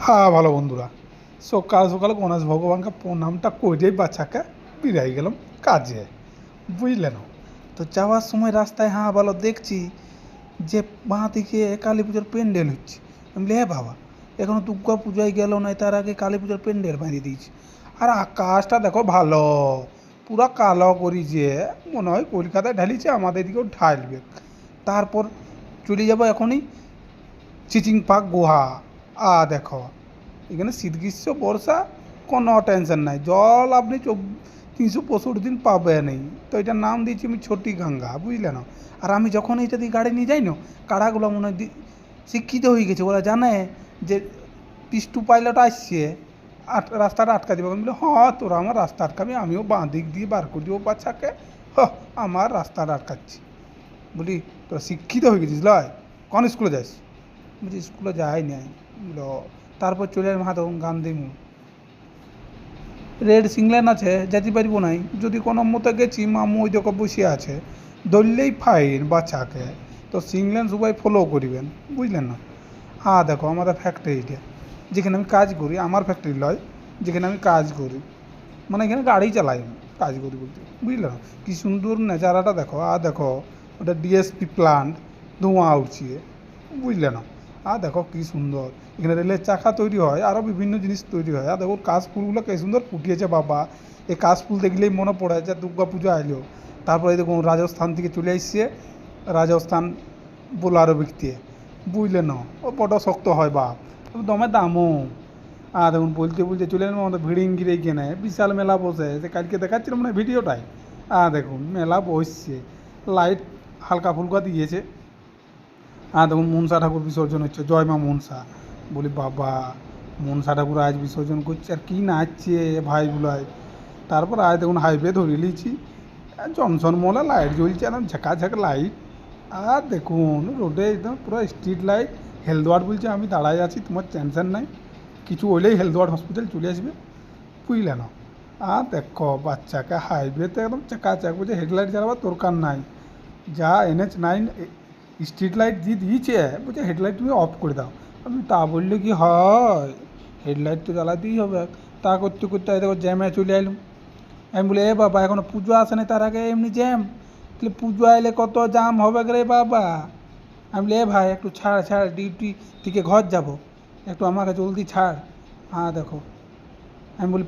হ্যাঁ ভালো বন্ধুরা, সকাল সকাল গণেশ ভগবানকে প্রণামটা করেই বাচ্চাকে বেরিয়ে গেলাম কাজে, বুঝলেন। তো যাওয়ার সময় রাস্তায় ভালো দেখছি যে বাঁ দিকে কালী পুজোর প্যান্ডেল হচ্ছে। আমি বলি, হ্যাঁ বাবা, এখনো দুর্গা পূজায় গেল নয়, তার আগে কালী পুজোর প্যান্ডেল বাঁধিয়ে দিয়েছি। আর আকাশটা দেখো ভালো, পুরা কালো করিছে, মনে হয় কলকাতায় ঢালিছে, আমাদের দিকেও ঢালবে। তারপর চলে যাবো এখনই চিচিং পাক গুহা। দেখো এখানে শীত গ্রীষ্ম বর্ষা কোনো টেনশন নাই, জল আপনি 365 দিন পাবেনই। তো এটার নাম দিয়েছি আমি ছোটি গঙ্গা, বুঝলে না। আর আমি যখন এইটা দিয়ে গাড়ি নিয়ে যাই না, কাড়াগুলো মনে হয় শিক্ষিত হয়ে গেছে, ওরা জানে যে পিস্টু পাইলট আসছে, রাস্তাটা আটকা দেবে। আমি বলি, হ্যাঁ তোরা আমার রাস্তা আটকাবি, আমিও বাঁ দিক দিয়ে বার করে দেবো বাচ্চাকে, আমার রাস্তাটা আটকাচ্ছি। বলি তোরা শিক্ষিত হয়ে গেছিস লয়, কোন স্কুলে যাস? বলছি স্কুলে যাই নাই। তারপর চলে এলাম তখন গান্ধী মোড়, রেড সিংলেন আছে, যেতে পারবো নাই। যদি কোনো মতো গেছি, মামু ওই দেখো বসে আছে, ধরলেই ফাইন বাচ্চাকে। তো সিংলেন সবাই ফলো করিবেন, বুঝলেন না। দেখো আমাদের ফ্যাক্টরিটা, যেখানে আমি কাজ করি, আমার ফ্যাক্টরি লয়, যেখানে আমি কাজ করি, মানে এখানে গাড়ি চালাই আমি, কাজ করি বলতে, বুঝলে না। কী সুন্দর নেচারাটা দেখো। দেখো ওটা ডিএসপি প্লান্ট, ধোঁয়া উঠছে, বুঝলে না। দেখো কী সুন্দর, এখানে রেলের চাকা তৈরি হয়, আরও বিভিন্ন জিনিস তৈরি হয়। দেখো কাশফুলগুলো কী সুন্দর ফুটিয়েছে বাবা। এই কাশফুল দেখলেই মনে পড়ে যে দুর্গা পুজো আইলো। তারপরে দেখুন রাজস্থান থেকে চলে আসছে, রাজস্থান বোলারো বিকতে, বুঝলে না। ও বড় শক্ত হয় বাপ, দমে দামও। দেখুন বলতে বলতে চলে এলাম আমাদের ভিড়িঙ্গির এইখানে, বিশাল মেলা বসে, যে কালকে দেখাচ্ছিলাম না ভিডিওটাই। দেখুন মেলা বসছে, লাইট হালকা ফুলকা দিয়েছে। দেখুন মনসা ঠাকুর বিসর্জন হচ্ছে, জয় মা মনসা। বলি বাবা, মনসা ঠাকুর আজ বিসর্জন করছে, আর কি নাচছে ভাইগুলাই। তারপর দেখুন হাইওয়ে ধরে নিয়েছি, জনসন মলে লাইট জ্বলছে, একদম ঝাঁকা লাইট। দেখুন রোডে একদম পুরো স্ট্রিট লাইট। হেলদোয়ার বলছে আমি দাঁড়াই আছি, তোমার টেনশন নাই, কিছু হইলেই হেলদোয়ার হসপিটাল চলে আসবে, বুঝলে না। দেখো বাচ্চাকে হাইওয়েতে একদম চাকাচাক, বলছে হেডলাইট জ্বালাবার দরকার নাই, যা NH9 স্ট্রিট লাইট দিয়ে দিয়েছে, বলছে হেডলাইট তুমি অফ করে দাও। আমি তা বললে কি হয়, হেডলাইট তো জ্বালাতেই হবে। তা করতে করতে দেখো জ্যামে চলে এলাম। আমি বলি, বাবা এখনো পুজো আসে না, তার আগে এমনি জ্যাম? তাহলে পুজো আইলে কত জ্যাম হবে রে বাবা। আমি বলি, ভাই একটু ছাড়, ডিউটি থেকে ঘর যাব, একটু আমাকে জলদি ছাড়। দেখো আমি বলি